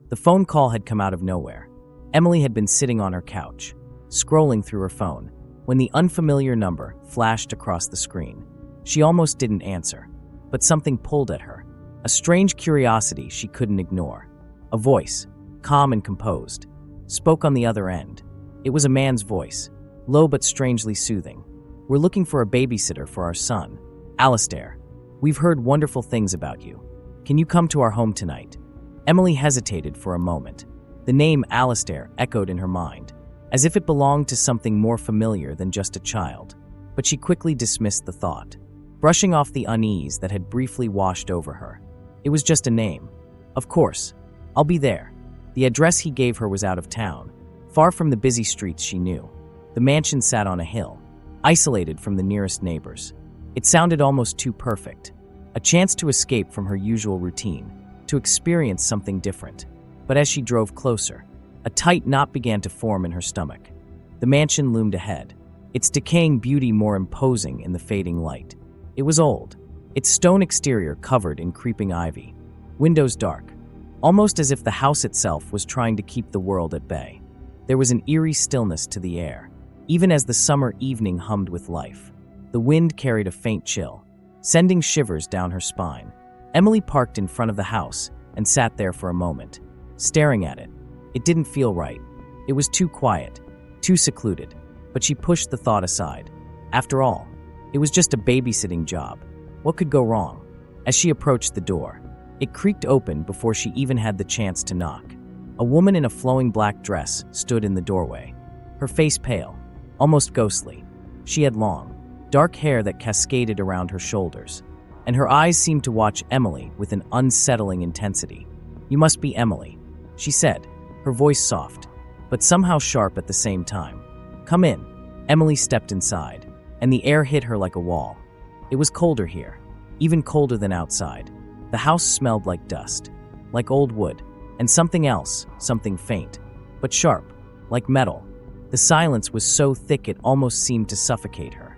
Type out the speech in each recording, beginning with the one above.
The phone call had come out of nowhere. Emily had been sitting on her couch, scrolling through her phone, when the unfamiliar number flashed across the screen. She almost didn't answer, but something pulled at her, a strange curiosity she couldn't ignore. A voice, calm and composed, spoke on the other end. It was a man's voice, low but strangely soothing. "We're looking for a babysitter for our son, Alistair. We've heard wonderful things about you. Can you come to our home tonight?" Emily hesitated for a moment. The name Alistair echoed in her mind, as if it belonged to something more familiar than just a child. But she quickly dismissed the thought, brushing off the unease that had briefly washed over her. It was just a name. "Of course, I'll be there." The address he gave her was out of town, far from the busy streets she knew. The mansion sat on a hill, isolated from the nearest neighbors. It sounded almost too perfect, a chance to escape from her usual routine, to experience something different. But as she drove closer, a tight knot began to form in her stomach. The mansion loomed ahead, its decaying beauty more imposing in the fading light. It was old, its stone exterior covered in creeping ivy, windows dark, almost as if the house itself was trying to keep the world at bay. There was an eerie stillness to the air, even as the summer evening hummed with life. The wind carried a faint chill, sending shivers down her spine. Emily parked in front of the house and sat there for a moment, staring at it. It didn't feel right. It was too quiet, too secluded, but she pushed the thought aside. After all, it was just a babysitting job. What could go wrong? As she approached the door, it creaked open before she even had the chance to knock. A woman in a flowing black dress stood in the doorway, her face pale, almost ghostly. She had long, dark hair that cascaded around her shoulders, and her eyes seemed to watch Emily with an unsettling intensity. "You must be Emily," she said, her voice soft, but somehow sharp at the same time. "Come in." Emily stepped inside, and the air hit her like a wall. It was colder here, even colder than outside. The house smelled like dust, like old wood, and something else, something faint, but sharp, like metal. The silence was so thick it almost seemed to suffocate her.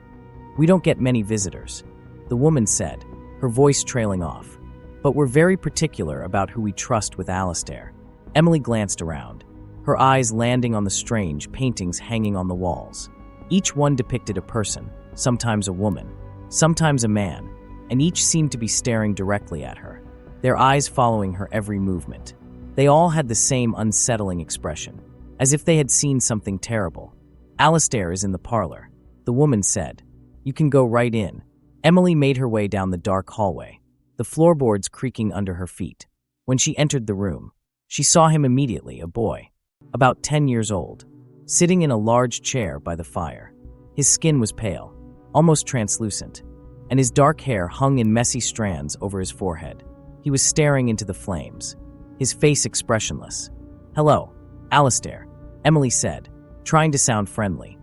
"We don't get many visitors," the woman said, her voice trailing off. "But we're very particular about who we trust with Alistair." Emily glanced around, her eyes landing on the strange paintings hanging on the walls. Each one depicted a person, sometimes a woman, sometimes a man, and each seemed to be staring directly at her, their eyes following her every movement. They all had the same unsettling expression, as if they had seen something terrible. "Alistair is in the parlor," the woman said. "You can go right in." Emily made her way down the dark hallway, the floorboards creaking under her feet. When she entered the room, she saw him immediately, a boy, about 10 years old, sitting in a large chair by the fire. His skin was pale, almost translucent, and his dark hair hung in messy strands over his forehead. He was staring into the flames, his face expressionless. "Hello, Alistair," Emily said, trying to sound friendly.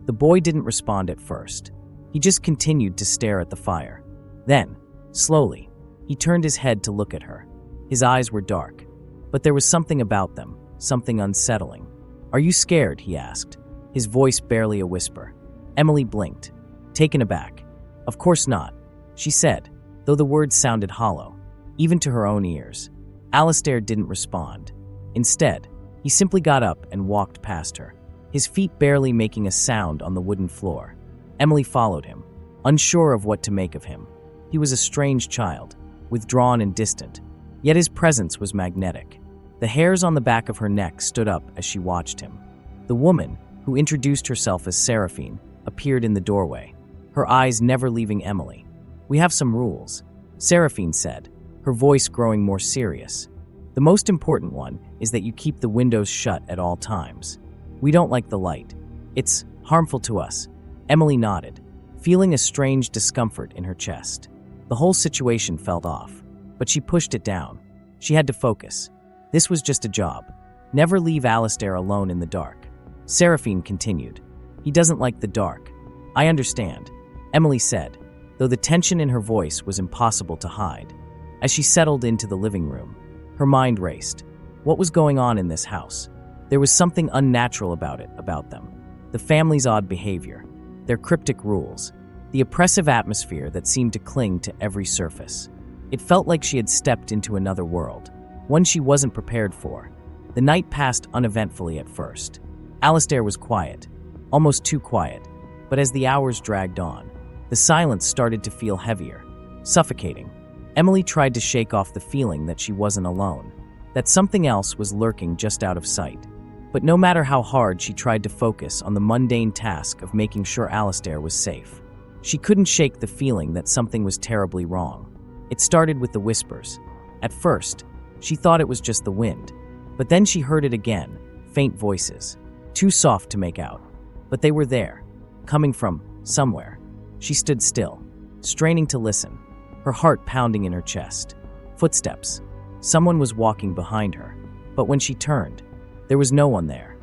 The boy didn't respond at first. He just continued to stare at the fire. Then, slowly, he turned his head to look at her. His eyes were dark, but there was something about them, something unsettling. "Are you scared?" he asked, his voice barely a whisper. Emily blinked, taken aback. "Of course not," she said, though the words sounded hollow, even to her own ears. Alistair didn't respond. Instead, he simply got up and walked past her, his feet barely making a sound on the wooden floor. Emily followed him, unsure of what to make of him. He was a strange child, withdrawn and distant, yet his presence was magnetic. The hairs on the back of her neck stood up as she watched him. The woman, who introduced herself as Seraphine, appeared in the doorway, her eyes never leaving Emily. "We have some rules," Seraphine said, her voice growing more serious. "The most important one is that you keep the windows shut at all times. We don't like the light. It's harmful to us." Emily nodded, feeling a strange discomfort in her chest. The whole situation felt off, but she pushed it down. She had to focus. This was just a job. Never leave Alistair alone in the dark. Seraphine continued. "He doesn't like the dark." "I understand," Emily said, though the tension in her voice was impossible to hide. As she settled into the living room, her mind raced. What was going on in this house? There was something unnatural about them. The family's odd behavior, their cryptic rules, the oppressive atmosphere that seemed to cling to every surface. It felt like she had stepped into another world, one she wasn't prepared for. The night passed uneventfully at first. Alistair was quiet, almost too quiet, but as the hours dragged on, the silence started to feel heavier, suffocating. Emily tried to shake off the feeling that she wasn't alone, that something else was lurking just out of sight. But no matter how hard she tried to focus on the mundane task of making sure Alistair was safe, she couldn't shake the feeling that something was terribly wrong. It started with the whispers. At first, she thought it was just the wind, but then she heard it again, faint voices, too soft to make out. But they were there, coming from somewhere. She stood still, straining to listen, her heart pounding in her chest. Footsteps. Someone was walking behind her, but when she turned, there was no one there.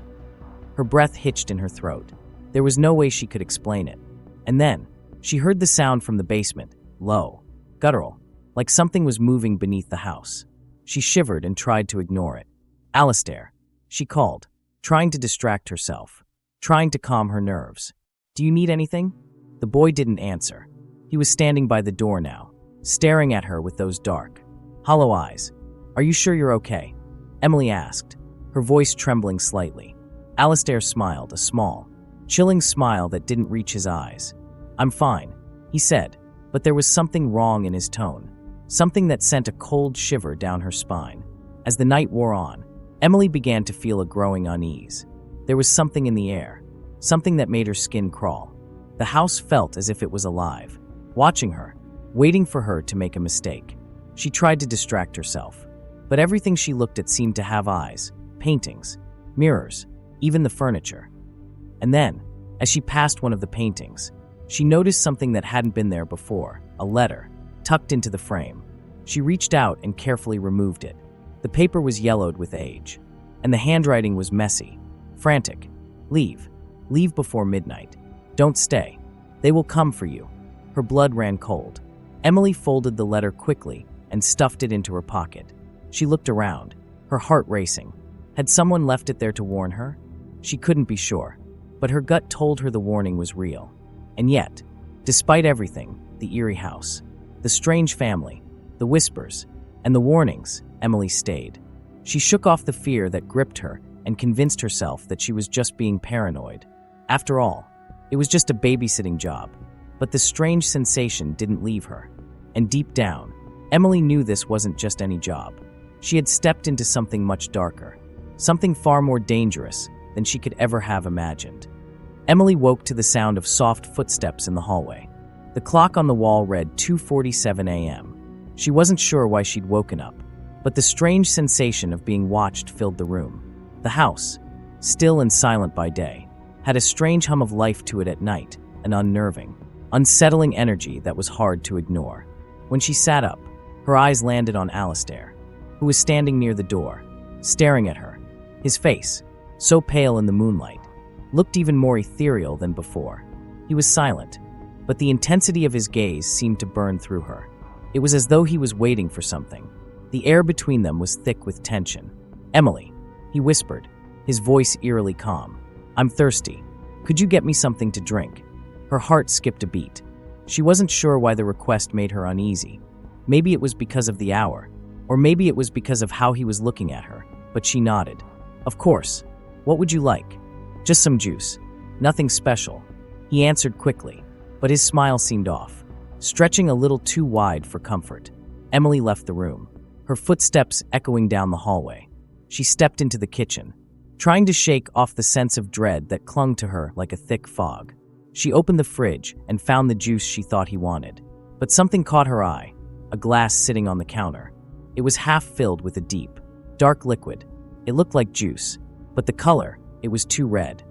Her breath hitched in her throat. There was no way she could explain it. And then, she heard the sound from the basement, low, guttural, like something was moving beneath the house. She shivered and tried to ignore it. "Alistair," she called, trying to distract herself, trying to calm her nerves. "Do you need anything?" The boy didn't answer. He was standing by the door now, staring at her with those dark, hollow eyes. "Are you sure you're okay?" Emily asked, her voice trembling slightly. Alistair smiled, a small, chilling smile that didn't reach his eyes. "I'm fine," he said, but there was something wrong in his tone, something that sent a cold shiver down her spine. As the night wore on, Emily began to feel a growing unease. There was something in the air, something that made her skin crawl. The house felt as if it was alive, watching her, waiting for her to make a mistake. She tried to distract herself, but everything she looked at seemed to have eyes, paintings, mirrors, even the furniture. And then, as she passed one of the paintings, she noticed something that hadn't been there before, a letter, tucked into the frame. She reached out and carefully removed it. The paper was yellowed with age, and the handwriting was messy, frantic. "Leave. Leave before midnight. Don't stay. They will come for you." Her blood ran cold. Emily folded the letter quickly and stuffed it into her pocket. She looked around, her heart racing. Had someone left it there to warn her? She couldn't be sure, but her gut told her the warning was real. And yet, despite everything, the eerie house, the strange family, the whispers, and the warnings, Emily stayed. She shook off the fear that gripped her and convinced herself that she was just being paranoid. After all, it was just a babysitting job. But the strange sensation didn't leave her. And deep down, Emily knew this wasn't just any job. She had stepped into something much darker, something far more dangerous than she could ever have imagined. Emily woke to the sound of soft footsteps in the hallway. The clock on the wall read 2:47 a.m. She wasn't sure why she'd woken up, but the strange sensation of being watched filled the room. The house, still and silent by day, had a strange hum of life to it at night, an unnerving, unsettling energy that was hard to ignore. When she sat up, her eyes landed on Alistair, who was standing near the door, staring at her. His face, so pale in the moonlight, looked even more ethereal than before. He was silent, but the intensity of his gaze seemed to burn through her. It was as though he was waiting for something. The air between them was thick with tension. "Emily," he whispered, his voice eerily calm. "I'm thirsty. Could you get me something to drink?" Her heart skipped a beat. She wasn't sure why the request made her uneasy. Maybe it was because of the hour, or maybe it was because of how he was looking at her, but she nodded. "Of course. What would you like?" "Just some juice. Nothing special," he answered quickly, but his smile seemed off, stretching a little too wide for comfort. Emily left the room, her footsteps echoing down the hallway. She stepped into the kitchen, trying to shake off the sense of dread that clung to her like a thick fog. She opened the fridge and found the juice she thought he wanted. But something caught her eye, a glass sitting on the counter. It was half filled with a deep, dark liquid. It looked like juice, but the color, it was too red.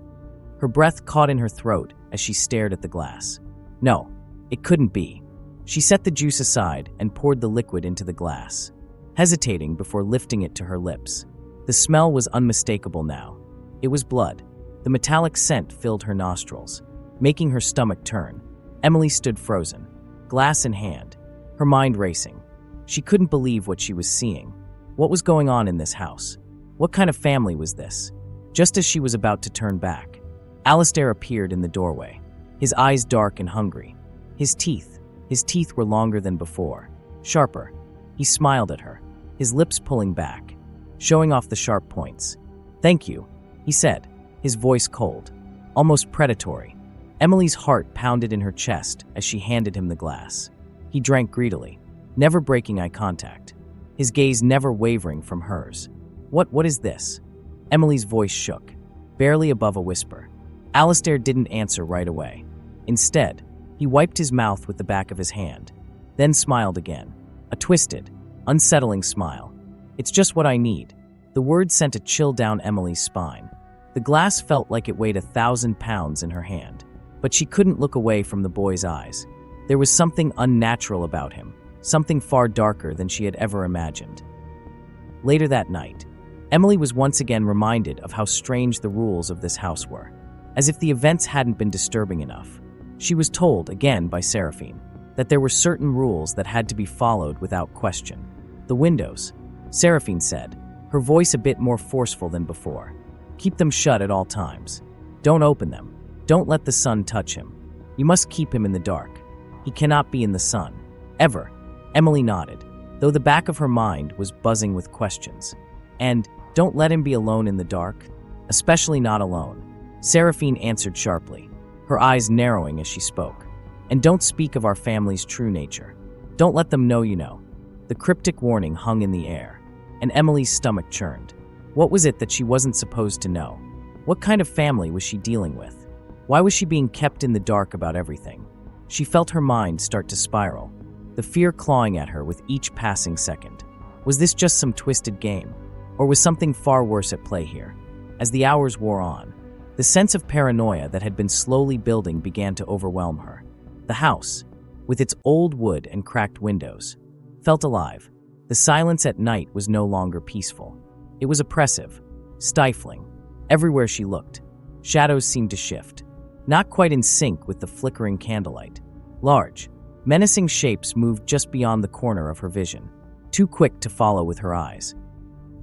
Her breath caught in her throat as she stared at the glass. No, it couldn't be. She set the juice aside and poured the liquid into the glass, hesitating before lifting it to her lips. The smell was unmistakable now. It was blood. The metallic scent filled her nostrils, making her stomach turn. Emily stood frozen, glass in hand, her mind racing. She couldn't believe what she was seeing. What was going on in this house? What kind of family was this? Just as she was about to turn back, Alistair appeared in the doorway, his eyes dark and hungry. His teeth were longer than before, sharper. He smiled at her, his lips pulling back, showing off the sharp points. "Thank you," he said, his voice cold, almost predatory. Emily's heart pounded in her chest as she handed him the glass. He drank greedily, never breaking eye contact, his gaze never wavering from hers. What is this?" Emily's voice shook, barely above a whisper. Alistair didn't answer right away. Instead, he wiped his mouth with the back of his hand, then smiled again, a twisted, unsettling smile. "It's just what I need." The word sent a chill down Emily's spine. The glass felt like it weighed 1,000 pounds in her hand, but she couldn't look away from the boy's eyes. There was something unnatural about him, something far darker than she had ever imagined. Later that night, Emily was once again reminded of how strange the rules of this house were. As if the events hadn't been disturbing enough, she was told again by Seraphine that there were certain rules that had to be followed without question. "The windows," Seraphine said, her voice a bit more forceful than before. "Keep them shut at all times. Don't open them. Don't let the sun touch him. You must keep him in the dark. He cannot be in the sun. Ever." Emily nodded, though the back of her mind was buzzing with questions. "And don't let him be alone in the dark? Especially not alone," Seraphine answered sharply, her eyes narrowing as she spoke. "And don't speak of our family's true nature. Don't let them know you know." The cryptic warning hung in the air, and Emily's stomach churned. What was it that she wasn't supposed to know? What kind of family was she dealing with? Why was she being kept in the dark about everything? She felt her mind start to spiral, the fear clawing at her with each passing second. Was this just some twisted game? Or was something far worse at play here? As the hours wore on, the sense of paranoia that had been slowly building began to overwhelm her. The house, with its old wood and cracked windows, felt alive. The silence at night was no longer peaceful. It was oppressive, stifling. Everywhere she looked, shadows seemed to shift, not quite in sync with the flickering candlelight. Large, menacing shapes moved just beyond the corner of her vision, too quick to follow with her eyes.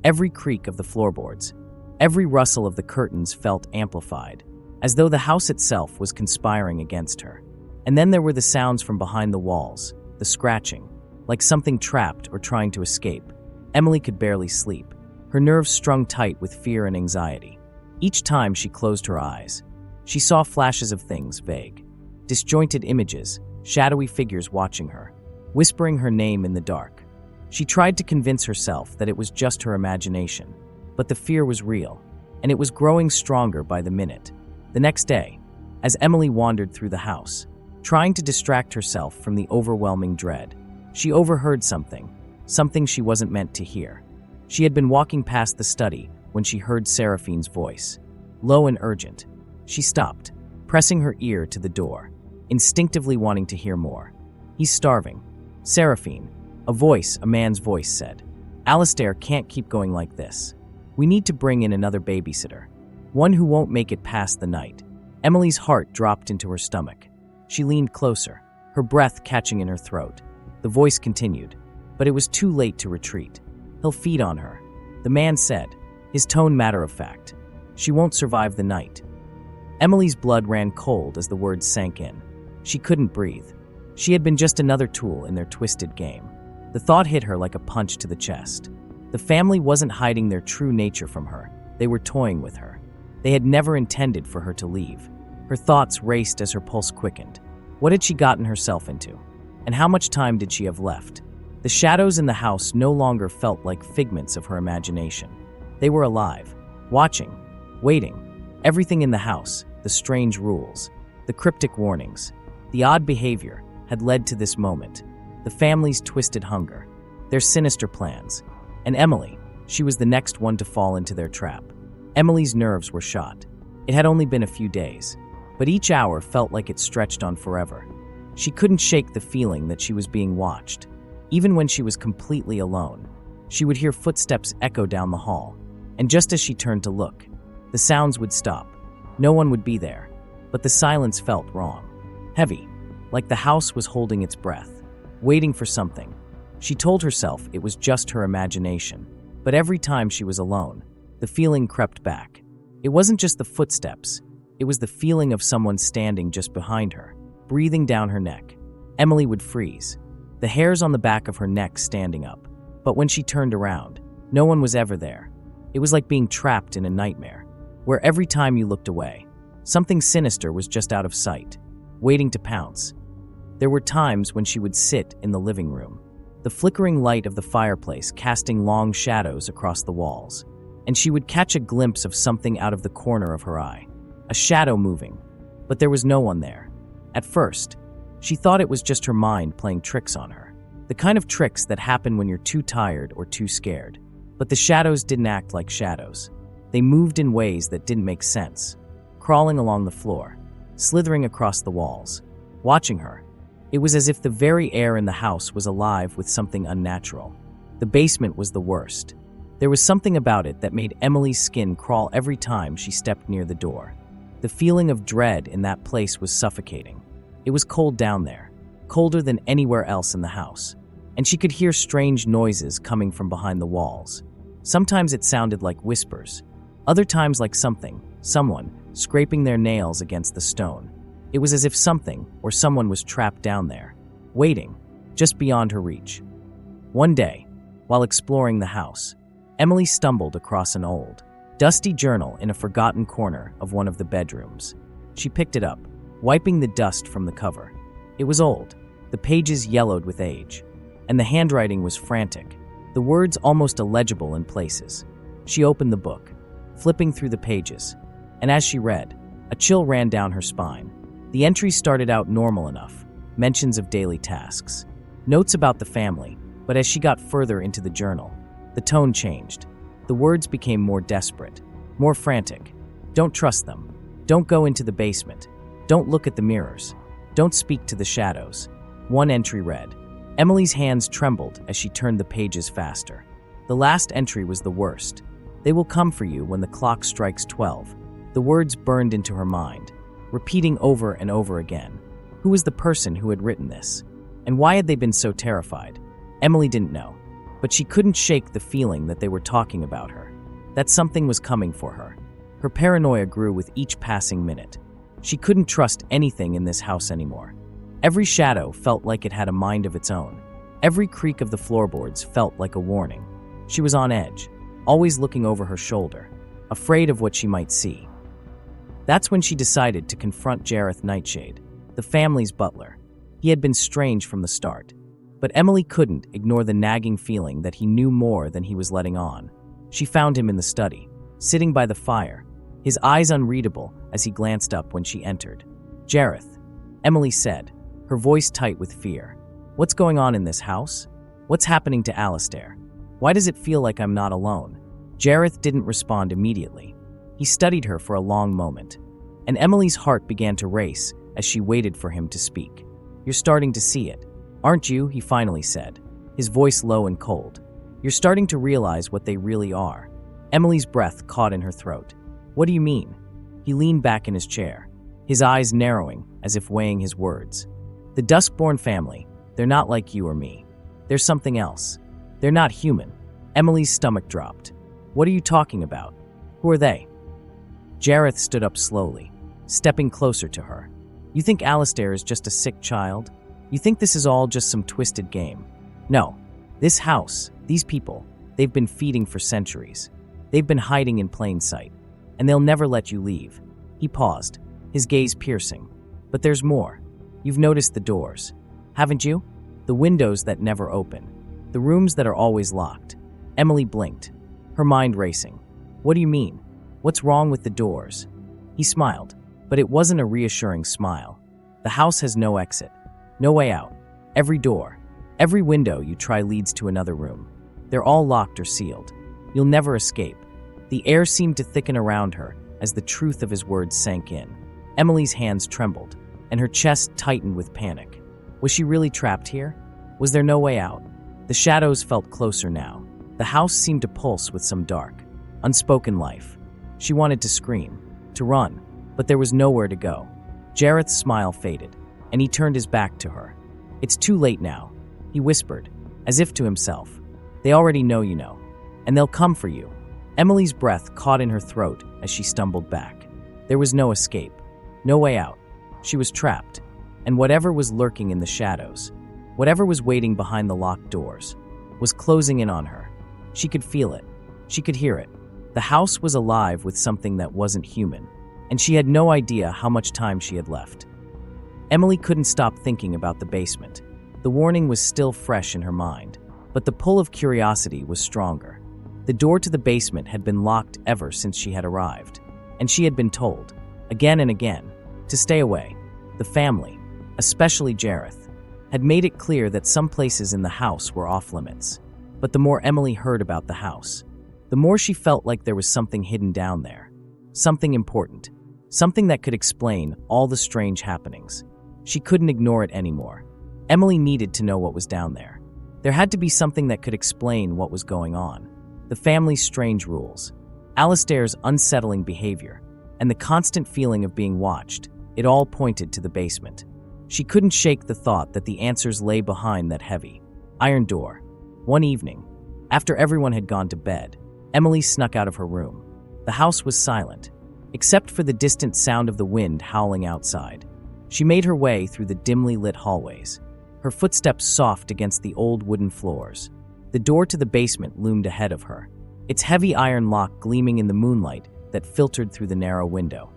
Every creak of the floorboards, every rustle of the curtains felt amplified, as though the house itself was conspiring against her. And then there were the sounds from behind the walls, the scratching, like something trapped or trying to escape. Emily could barely sleep, her nerves strung tight with fear and anxiety. Each time she closed her eyes, she saw flashes of things vague, disjointed images, shadowy figures watching her, whispering her name in the dark. She tried to convince herself that it was just her imagination, but the fear was real, and it was growing stronger by the minute. The next day, as Emily wandered through the house, trying to distract herself from the overwhelming dread, she overheard something she wasn't meant to hear. She had been walking past the study when she heard Seraphine's voice, low and urgent. She stopped, pressing her ear to the door, instinctively wanting to hear more. "He's starving." "Seraphine," a man's voice said. "Alistair can't keep going like this. We need to bring in another babysitter, one who won't make it past the night." Emily's heart dropped into her stomach. She leaned closer, her breath catching in her throat. The voice continued, but it was too late to retreat. "He'll feed on her," the man said, his tone matter-of-fact. "She won't survive the night." Emily's blood ran cold as the words sank in. She couldn't breathe. She had been just another tool in their twisted game. The thought hit her like a punch to the chest. The family wasn't hiding their true nature from her. They were toying with her. They had never intended for her to leave. Her thoughts raced as her pulse quickened. What had she gotten herself into? And how much time did she have left? The shadows in the house no longer felt like figments of her imagination. They were alive, watching, waiting. Everything in the house, the strange rules, the cryptic warnings, the odd behavior, had led to this moment. The family's twisted hunger, their sinister plans. And Emily, she was the next one to fall into their trap. Emily's nerves were shot. It had only been a few days, but each hour felt like it stretched on forever. She couldn't shake the feeling that she was being watched. Even when she was completely alone, she would hear footsteps echo down the hall, and just as she turned to look, the sounds would stop. No one would be there, but the silence felt wrong. Heavy, like the house was holding its breath, waiting for something. She told herself it was just her imagination, but every time she was alone, the feeling crept back. It wasn't just the footsteps, it was the feeling of someone standing just behind her, breathing down her neck. Emily would freeze, the hairs on the back of her neck standing up. But when she turned around, no one was ever there. It was like being trapped in a nightmare, where every time you looked away, something sinister was just out of sight, waiting to pounce. There were times when she would sit in the living room, the flickering light of the fireplace casting long shadows across the walls, and she would catch a glimpse of something out of the corner of her eye, a shadow moving, but there was no one there. At first, she thought it was just her mind playing tricks on her, the kind of tricks that happen when you're too tired or too scared. But the shadows didn't act like shadows. They moved in ways that didn't make sense, crawling along the floor, slithering across the walls. Watching her, it was as if the very air in the house was alive with something unnatural. The basement was the worst. There was something about it that made Emily's skin crawl every time she stepped near the door. The feeling of dread in that place was suffocating. It was cold down there, colder than anywhere else in the house, and she could hear strange noises coming from behind the walls. Sometimes it sounded like whispers, other times like someone, scraping their nails against the stone. It was as if something or someone was trapped down there, waiting, just beyond her reach. One day, while exploring the house, Emily stumbled across an old, dusty journal in a forgotten corner of one of the bedrooms. She picked it up, wiping the dust from the cover. It was old, the pages yellowed with age, and the handwriting was frantic, the words almost illegible in places. She opened the book, flipping through the pages, and as she read, a chill ran down her spine. The entries started out normal enough, mentions of daily tasks, notes about the family, but as she got further into the journal, the tone changed. The words became more desperate, more frantic. Don't trust them. Don't go into the basement. Don't look at the mirrors. Don't speak to the shadows. One entry read. Emily's hands trembled as she turned the pages faster. The last entry was the worst. They will come for you when the clock strikes 12. The words burned into her mind, repeating over and over again. Who was the person who had written this? And why had they been so terrified? Emily didn't know, but she couldn't shake the feeling that they were talking about her, that something was coming for her. Her paranoia grew with each passing minute. She couldn't trust anything in this house anymore. Every shadow felt like it had a mind of its own. Every creak of the floorboards felt like a warning. She was on edge, always looking over her shoulder, afraid of what she might see. That's when she decided to confront Jareth Nightshade, the family's butler. He had been strange from the start, but Emily couldn't ignore the nagging feeling that he knew more than he was letting on. She found him in the study, sitting by the fire, his eyes unreadable as he glanced up when she entered. Jareth, Emily said, her voice tight with fear. What's going on in this house? What's happening to Alistair? Why does it feel like I'm not alone? Jareth didn't respond immediately. He studied her for a long moment, and Emily's heart began to race as she waited for him to speak. You're starting to see it, aren't you? He finally said, his voice low and cold. You're starting to realize what they really are. Emily's breath caught in her throat. What do you mean? He leaned back in his chair, his eyes narrowing as if weighing his words. The Duskborn family, they're not like you or me. There's something else. They're not human. Emily's stomach dropped. What are you talking about? Who are they? Jareth stood up slowly, stepping closer to her. You think Alistair is just a sick child? You think this is all just some twisted game? No. This house, these people, they've been feeding for centuries. They've been hiding in plain sight, and they'll never let you leave. He paused, his gaze piercing. But there's more. You've noticed the doors, haven't you? The windows that never open, the rooms that are always locked. Emily blinked, her mind racing. What do you mean? What's wrong with the doors? He smiled, but it wasn't a reassuring smile. The house has no exit, no way out. Every door, every window you try leads to another room. They're all locked or sealed. You'll never escape. The air seemed to thicken around her as the truth of his words sank in. Emily's hands trembled, and her chest tightened with panic. Was she really trapped here? Was there no way out? The shadows felt closer now. The house seemed to pulse with some dark, unspoken life. She wanted to scream, to run, but there was nowhere to go. Jareth's smile faded, and he turned his back to her. It's too late now, he whispered, as if to himself. They already know you know, and they'll come for you. Emily's breath caught in her throat as she stumbled back. There was no escape, no way out. She was trapped, and whatever was lurking in the shadows, whatever was waiting behind the locked doors, was closing in on her. She could feel it. She could hear it. The house was alive with something that wasn't human, and she had no idea how much time she had left. Emily couldn't stop thinking about the basement. The warning was still fresh in her mind, but the pull of curiosity was stronger. The door to the basement had been locked ever since she had arrived, and she had been told, again and again, to stay away. The family, especially Jareth, had made it clear that some places in the house were off-limits. But the more Emily heard about the house, the more she felt like there was something hidden down there. Something important. Something that could explain all the strange happenings. She couldn't ignore it anymore. Emily needed to know what was down there. There had to be something that could explain what was going on. The family's strange rules, Alistair's unsettling behavior, and the constant feeling of being watched, it all pointed to the basement. She couldn't shake the thought that the answers lay behind that heavy, iron door. One evening, after everyone had gone to bed, Emily snuck out of her room. The house was silent, except for the distant sound of the wind howling outside. She made her way through the dimly lit hallways, her footsteps soft against the old wooden floors. The door to the basement loomed ahead of her, its heavy iron lock gleaming in the moonlight that filtered through the narrow window.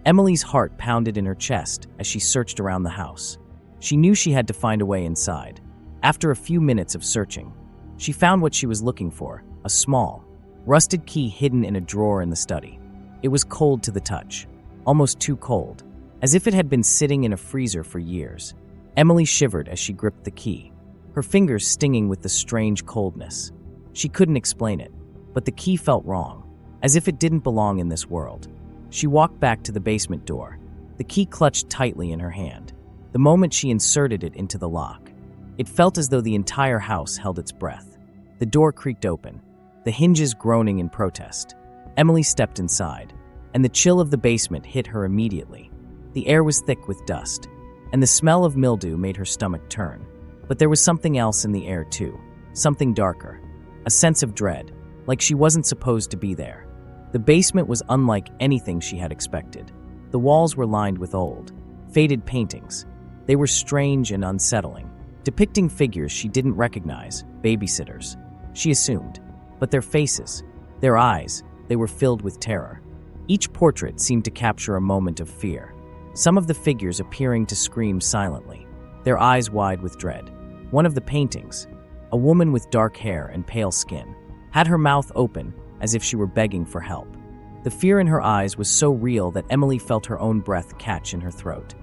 Emily's heart pounded in her chest as she searched around the house. She knew she had to find a way inside. After a few minutes of searching, she found what she was looking for, a small, rusted key hidden in a drawer in the study. It was cold to the touch, almost too cold, as if it had been sitting in a freezer for years. Emily shivered as she gripped the key, her fingers stinging with the strange coldness. She couldn't explain it, but the key felt wrong, as if it didn't belong in this world. She walked back to the basement door, the key clutched tightly in her hand. The moment she inserted it into the lock, it felt as though the entire house held its breath. The door creaked open, the hinges groaning in protest. Emily stepped inside, and the chill of the basement hit her immediately. The air was thick with dust, and the smell of mildew made her stomach turn. But there was something else in the air too, something darker, a sense of dread, like she wasn't supposed to be there. The basement was unlike anything she had expected. The walls were lined with old, faded paintings. They were strange and unsettling, depicting figures she didn't recognize, babysitters, she assumed. But their faces, their eyes, they were filled with terror. Each portrait seemed to capture a moment of fear, some of the figures appearing to scream silently, their eyes wide with dread. One of the paintings, a woman with dark hair and pale skin, had her mouth open as if she were begging for help. The fear in her eyes was so real that Emily felt her own breath catch in her throat.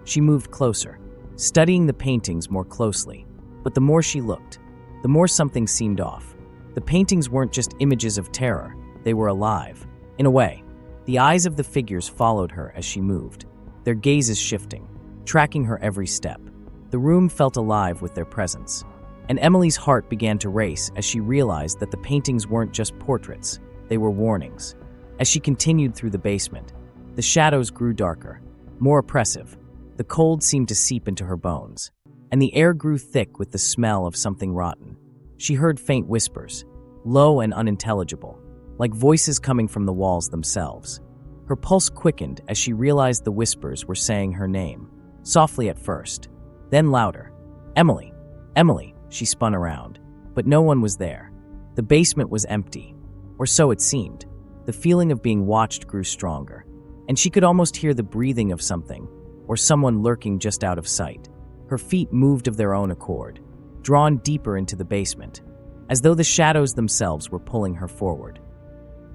She moved closer, studying the paintings more closely, but the more she looked, the more something seemed off. The paintings weren't just images of terror, they were alive. In a way, the eyes of the figures followed her as she moved, their gazes shifting, tracking her every step. The room felt alive with their presence, and Emily's heart began to race as she realized that the paintings weren't just portraits, they were warnings. As she continued through the basement, the shadows grew darker, more oppressive. The cold seemed to seep into her bones, and the air grew thick with the smell of something rotten. She heard faint whispers, low and unintelligible, like voices coming from the walls themselves. Her pulse quickened as she realized the whispers were saying her name, softly at first, then louder. "Emily, Emily," she spun around, but no one was there. The basement was empty, or so it seemed. The feeling of being watched grew stronger, and she could almost hear the breathing of something, or someone lurking just out of sight. Her feet moved of their own accord, drawn deeper into the basement, as though the shadows themselves were pulling her forward.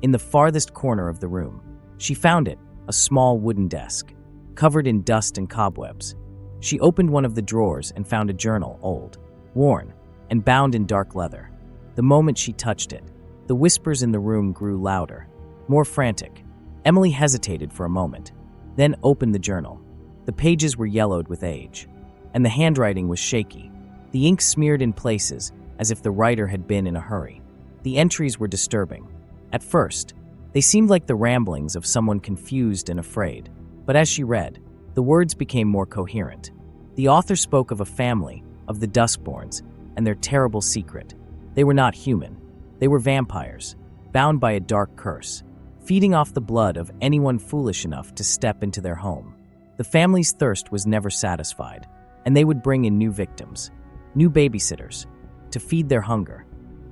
In the farthest corner of the room, she found it, a small wooden desk, covered in dust and cobwebs. She opened one of the drawers and found a journal, old, worn, and bound in dark leather. The moment she touched it, the whispers in the room grew louder, more frantic. Emily hesitated for a moment, then opened the journal. The pages were yellowed with age, and the handwriting was shaky, the ink smeared in places as if the writer had been in a hurry. The entries were disturbing. At first, they seemed like the ramblings of someone confused and afraid, but as she read, the words became more coherent. The author spoke of a family, of the Duskborns, and their terrible secret. They were not human. They were vampires, bound by a dark curse, feeding off the blood of anyone foolish enough to step into their home. The family's thirst was never satisfied, and they would bring in new victims, new babysitters, to feed their hunger.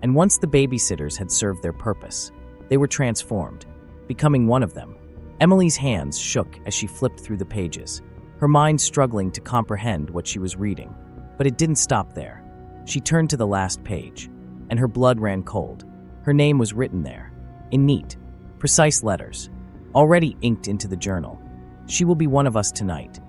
And once the babysitters had served their purpose, they were transformed, becoming one of them. Emily's hands shook as she flipped through the pages, her mind struggling to comprehend what she was reading. But it didn't stop there. She turned to the last page, and her blood ran cold. Her name was written there, in neat, precise letters, already inked into the journal. She will be one of us tonight.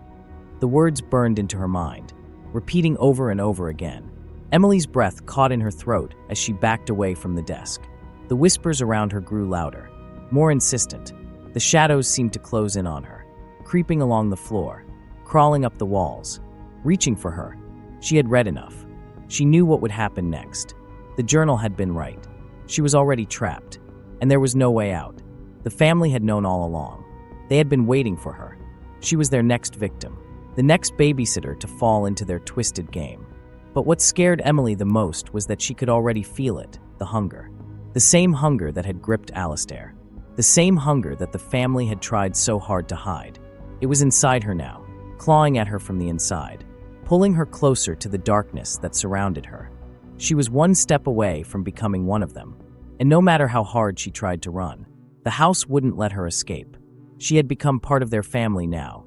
The words burned into her mind, repeating over and over again. Emily's breath caught in her throat as she backed away from the desk. The whispers around her grew louder, more insistent. The shadows seemed to close in on her, creeping along the floor, crawling up the walls, reaching for her. She had read enough. She knew what would happen next. The journal had been right. She was already trapped, and there was no way out. The family had known all along. They had been waiting for her. She was their next victim, the next babysitter to fall into their twisted game. But what scared Emily the most was that she could already feel it, the hunger. The same hunger that had gripped Alistair. The same hunger that the family had tried so hard to hide. It was inside her now, clawing at her from the inside, pulling her closer to the darkness that surrounded her. She was one step away from becoming one of them, and no matter how hard she tried to run, the house wouldn't let her escape. She had become part of their family now,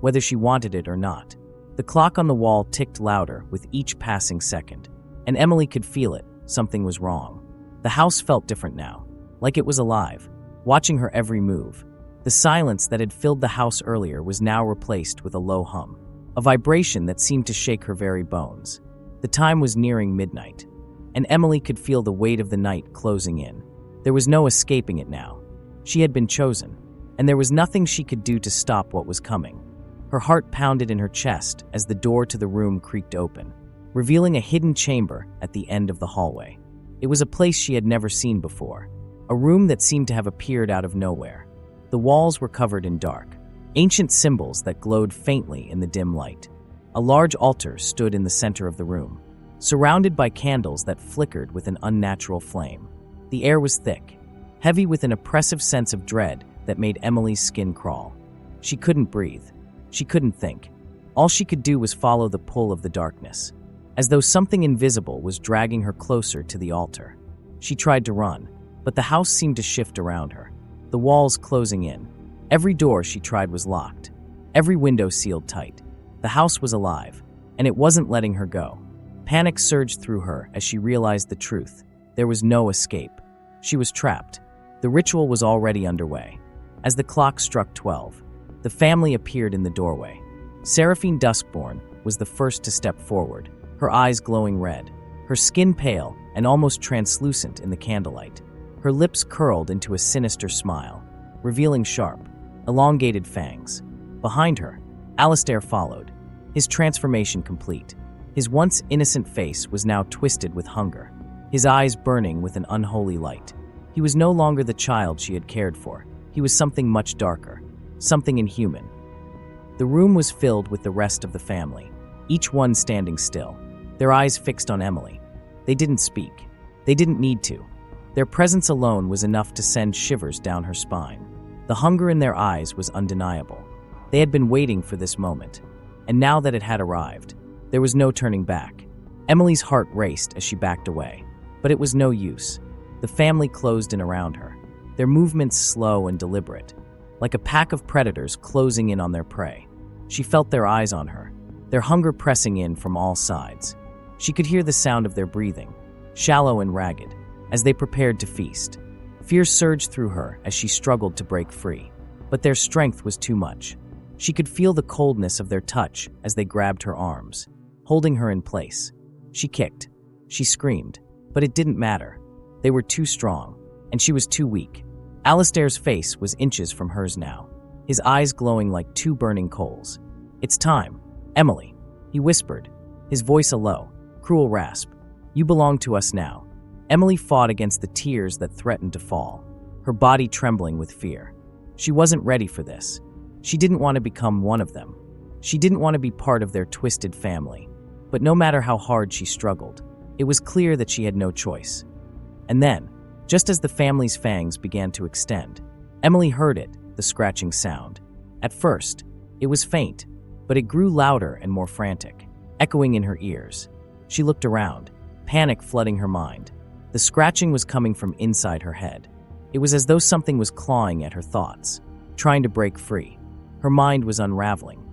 whether she wanted it or not. The clock on the wall ticked louder with each passing second, and Emily could feel it. Something was wrong. The house felt different now, like it was alive, watching her every move. The silence that had filled the house earlier was now replaced with a low hum, a vibration that seemed to shake her very bones. The time was nearing midnight, and Emily could feel the weight of the night closing in. There was no escaping it now. She had been chosen, and there was nothing she could do to stop what was coming. Her heart pounded in her chest as the door to the room creaked open, revealing a hidden chamber at the end of the hallway. It was a place she had never seen before, a room that seemed to have appeared out of nowhere. The walls were covered in dark, ancient symbols that glowed faintly in the dim light. A large altar stood in the center of the room, surrounded by candles that flickered with an unnatural flame. The air was thick, heavy with an oppressive sense of dread that made Emily's skin crawl. She couldn't breathe. She couldn't think. All she could do was follow the pull of the darkness, as though something invisible was dragging her closer to the altar. She tried to run, but the house seemed to shift around her, the walls closing in. Every door she tried was locked, every window sealed tight. The house was alive, and it wasn't letting her go. Panic surged through her as she realized the truth. There was no escape. She was trapped. The ritual was already underway. As the clock struck 12, the family appeared in the doorway. Seraphine Duskborn was the first to step forward, her eyes glowing red, her skin pale and almost translucent in the candlelight. Her lips curled into a sinister smile, revealing sharp, elongated fangs. Behind her, Alistair followed, his transformation complete. His once innocent face was now twisted with hunger, his eyes burning with an unholy light. He was no longer the child she had cared for. He was something much darker, something inhuman. The room was filled with the rest of the family, each one standing still, their eyes fixed on Emily. They didn't speak. They didn't need to. Their presence alone was enough to send shivers down her spine. The hunger in their eyes was undeniable. They had been waiting for this moment, and now that it had arrived, there was no turning back. Emily's heart raced as she backed away, but it was no use. The family closed in around her, their movements slow and deliberate, like a pack of predators closing in on their prey. She felt their eyes on her, their hunger pressing in from all sides. She could hear the sound of their breathing, shallow and ragged, as they prepared to feast. Fear surged through her as she struggled to break free, but their strength was too much. She could feel the coldness of their touch as they grabbed her arms, holding her in place. She kicked. She screamed, but it didn't matter. They were too strong, and she was too weak. Alistair's face was inches from hers now, his eyes glowing like two burning coals. "It's time, Emily," he whispered, his voice a low, cruel rasp. "You belong to us now." Emily fought against the tears that threatened to fall, her body trembling with fear. She wasn't ready for this. She didn't want to become one of them. She didn't want to be part of their twisted family. But no matter how hard she struggled, it was clear that she had no choice. And then, just as the family's fangs began to extend, Emily heard it, the scratching sound. At first, it was faint, but it grew louder and more frantic, echoing in her ears. She looked around, panic flooding her mind. The scratching was coming from inside her head. It was as though something was clawing at her thoughts, trying to break free. Her mind was unraveling,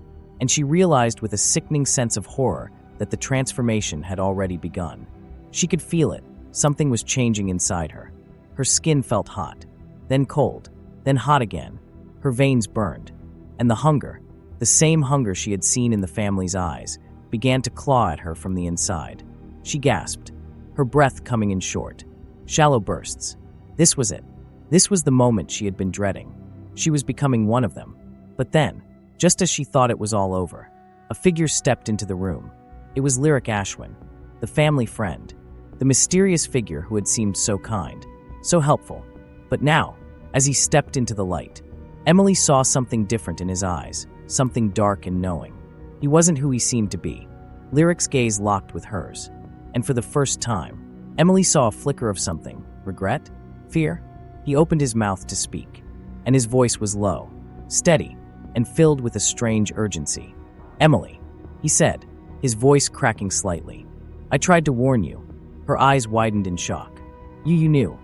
and she realized with a sickening sense of horror that the transformation had already begun. She could feel it. Something was changing inside her. Her skin felt hot, then cold, then hot again. Her veins burned, and the hunger, the same hunger she had seen in the family's eyes, began to claw at her from the inside. She gasped, her breath coming in short, shallow bursts. This was it. This was the moment she had been dreading. She was becoming one of them. But then, just as she thought it was all over, a figure stepped into the room. It was Lyric Ashwin, the family friend, the mysterious figure who had seemed so kind, so helpful. But now, as he stepped into the light, Emily saw something different in his eyes, something dark and knowing. He wasn't who he seemed to be. Lyric's gaze locked with hers, and for the first time, Emily saw a flicker of something. Regret? Fear? He opened his mouth to speak, and his voice was low, steady, and filled with a strange urgency. "Emily," he said, his voice cracking slightly. "I tried to warn you." Her eyes widened in shock. You knew."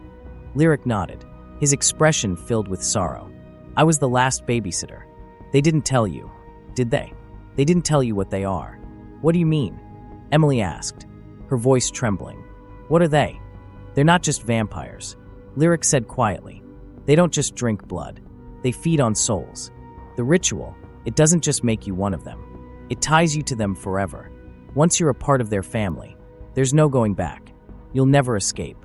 Lyric nodded, his expression filled with sorrow. "I was the last babysitter. They didn't tell you, did they? They didn't tell you what they are." "What do you mean?" Emily asked, her voice trembling. "What are they?" "They're not just vampires," Lyric said quietly. "They don't just drink blood. They feed on souls. The ritual, it doesn't just make you one of them. It ties you to them forever. Once you're a part of their family, there's no going back. You'll never escape.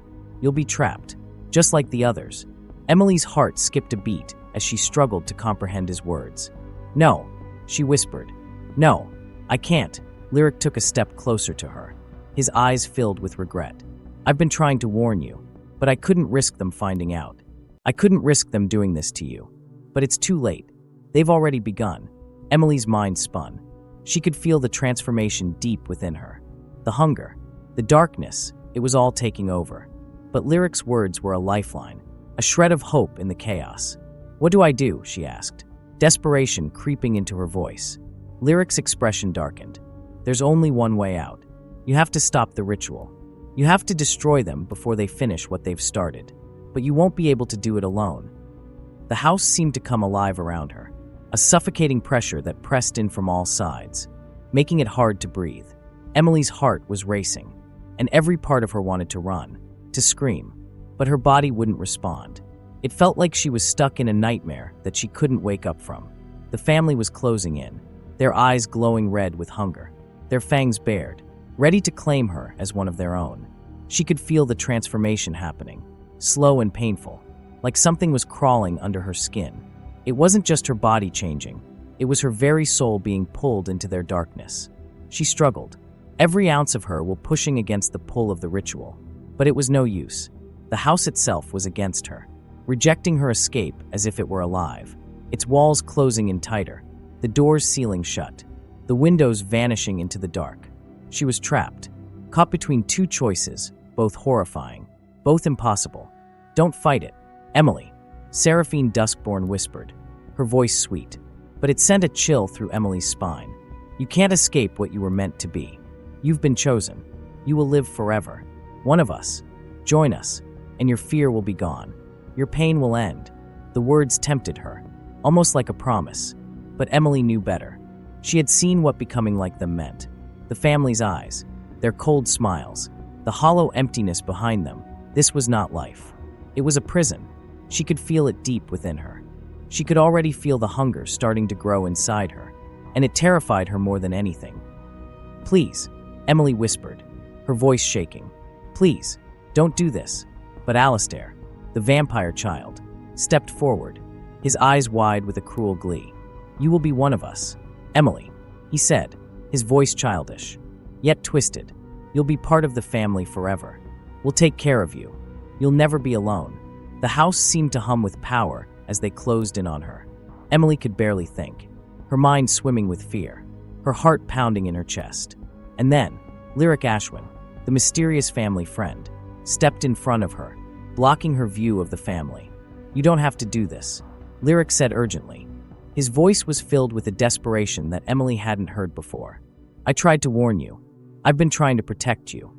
You'll be trapped, just like the others." Emily's heart skipped a beat as she struggled to comprehend his words. "No," she whispered. "No, I can't." Lyric took a step closer to her, his eyes filled with regret. "I've been trying to warn you, but I couldn't risk them finding out. I couldn't risk them doing this to you. But it's too late. They've already begun." Emily's mind spun. She could feel the transformation deep within her. The hunger, the darkness, it was all taking over. But Lyric's words were a lifeline, a shred of hope in the chaos. "What do I do?" she asked, desperation creeping into her voice. Lyric's expression darkened. "There's only one way out. You have to stop the ritual. You have to destroy them before they finish what they've started. But you won't be able to do it alone." The house seemed to come alive around her, a suffocating pressure that pressed in from all sides, making it hard to breathe. Emily's heart was racing, and every part of her wanted to run, to scream, but her body wouldn't respond. It felt like she was stuck in a nightmare that she couldn't wake up from. The family was closing in, their eyes glowing red with hunger, their fangs bared, ready to claim her as one of their own. She could feel the transformation happening, slow and painful, like something was crawling under her skin. It wasn't just her body changing, it was her very soul being pulled into their darkness. She struggled, every ounce of her will pushing against the pull of the ritual. But it was no use. The house itself was against her, rejecting her escape as if it were alive, its walls closing in tighter, the doors sealing shut, the windows vanishing into the dark. She was trapped, caught between two choices, both horrifying, both impossible. "Don't fight it, Emily," Seraphine Duskborn whispered, her voice sweet, but it sent a chill through Emily's spine. "You can't escape what you were meant to be. You've been chosen. You will live forever. One of us. Join us, and your fear will be gone. Your pain will end." The words tempted her, almost like a promise, but Emily knew better. She had seen what becoming like them meant. The family's eyes, their cold smiles, the hollow emptiness behind them. This was not life. It was a prison. She could feel it deep within her. She could already feel the hunger starting to grow inside her, and it terrified her more than anything. "Please," Emily whispered, her voice shaking. "Please, don't do this." But Alistair, the vampire child, stepped forward, his eyes wide with a cruel glee. "You will be one of us, Emily," he said, his voice childish, yet twisted. "You'll be part of the family forever. We'll take care of you. You'll never be alone." The house seemed to hum with power as they closed in on her. Emily could barely think, her mind swimming with fear, her heart pounding in her chest. And then, Lyric Ashwin, the mysterious family friend, stepped in front of her, blocking her view of the family. "You don't have to do this," Lyric said urgently. His voice was filled with a desperation that Emily hadn't heard before. "I tried to warn you. I've been trying to protect you.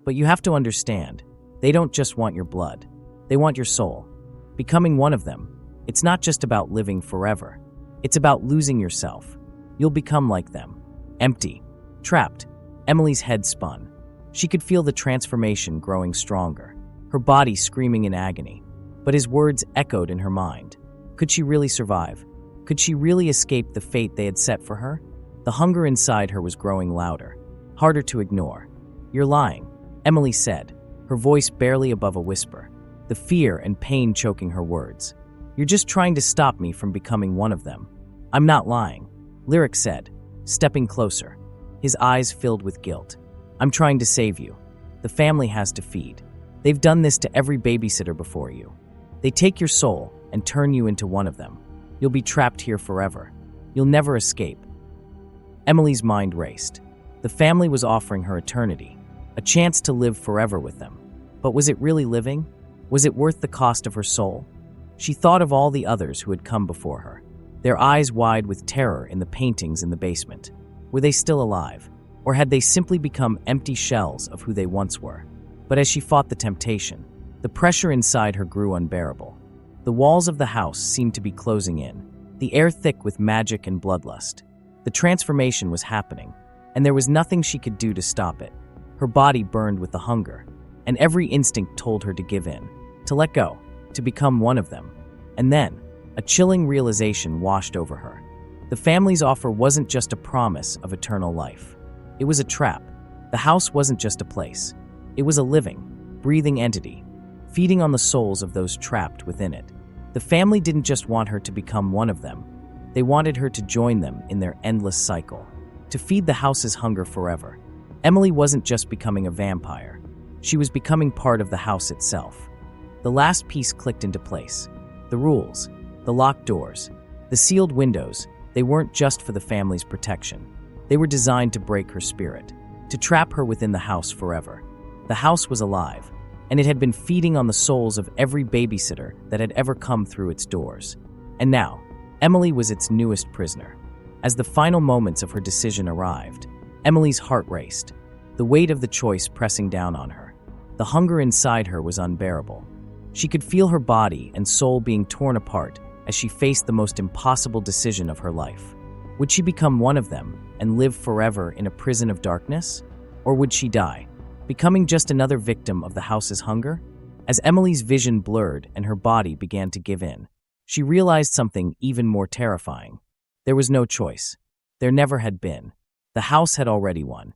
But you have to understand, they don't just want your blood. They want your soul. Becoming one of them, it's not just about living forever. It's about losing yourself. You'll become like them. Empty. Trapped. Emily's head spun. She could feel the transformation growing stronger, her body screaming in agony. But his words echoed in her mind. Could she really survive? Could she really escape the fate they had set for her? The hunger inside her was growing louder, harder to ignore. "You're lying," Emily said, her voice barely above a whisper, the fear and pain choking her words. "You're just trying to stop me from becoming one of them." "I'm not lying," Lyric said, stepping closer, his eyes filled with guilt. "I'm trying to save you. The family has to feed. They've done this to every babysitter before you. They take your soul and turn you into one of them. You'll be trapped here forever. You'll never escape." Emily's mind raced. The family was offering her eternity, a chance to live forever with them. But was it really living? Was it worth the cost of her soul? She thought of all the others who had come before her, their eyes wide with terror in the paintings in the basement. Were they still alive? Or had they simply become empty shells of who they once were? But as she fought the temptation, the pressure inside her grew unbearable. The walls of the house seemed to be closing in, the air thick with magic and bloodlust. The transformation was happening, and there was nothing she could do to stop it. Her body burned with the hunger, and every instinct told her to give in, to let go, to become one of them. And then, a chilling realization washed over her. The family's offer wasn't just a promise of eternal life. It was a trap. The house wasn't just a place. It was a living, breathing entity, feeding on the souls of those trapped within it. The family didn't just want her to become one of them. They wanted her to join them in their endless cycle, to feed the house's hunger forever. Emily wasn't just becoming a vampire. She was becoming part of the house itself. The last piece clicked into place. The rules, the locked doors, the sealed windows, they weren't just for the family's protection. They were designed to break her spirit, to trap her within the house forever. The house was alive, and it had been feeding on the souls of every babysitter that had ever come through its doors. And now, Emily was its newest prisoner. As the final moments of her decision arrived, Emily's heart raced, the weight of the choice pressing down on her. The hunger inside her was unbearable. She could feel her body and soul being torn apart as she faced the most impossible decision of her life. Would she become one of them and live forever in a prison of darkness? Or would she die, becoming just another victim of the house's hunger? As Emily's vision blurred and her body began to give in, she realized something even more terrifying. There was no choice. There never had been. The house had already won,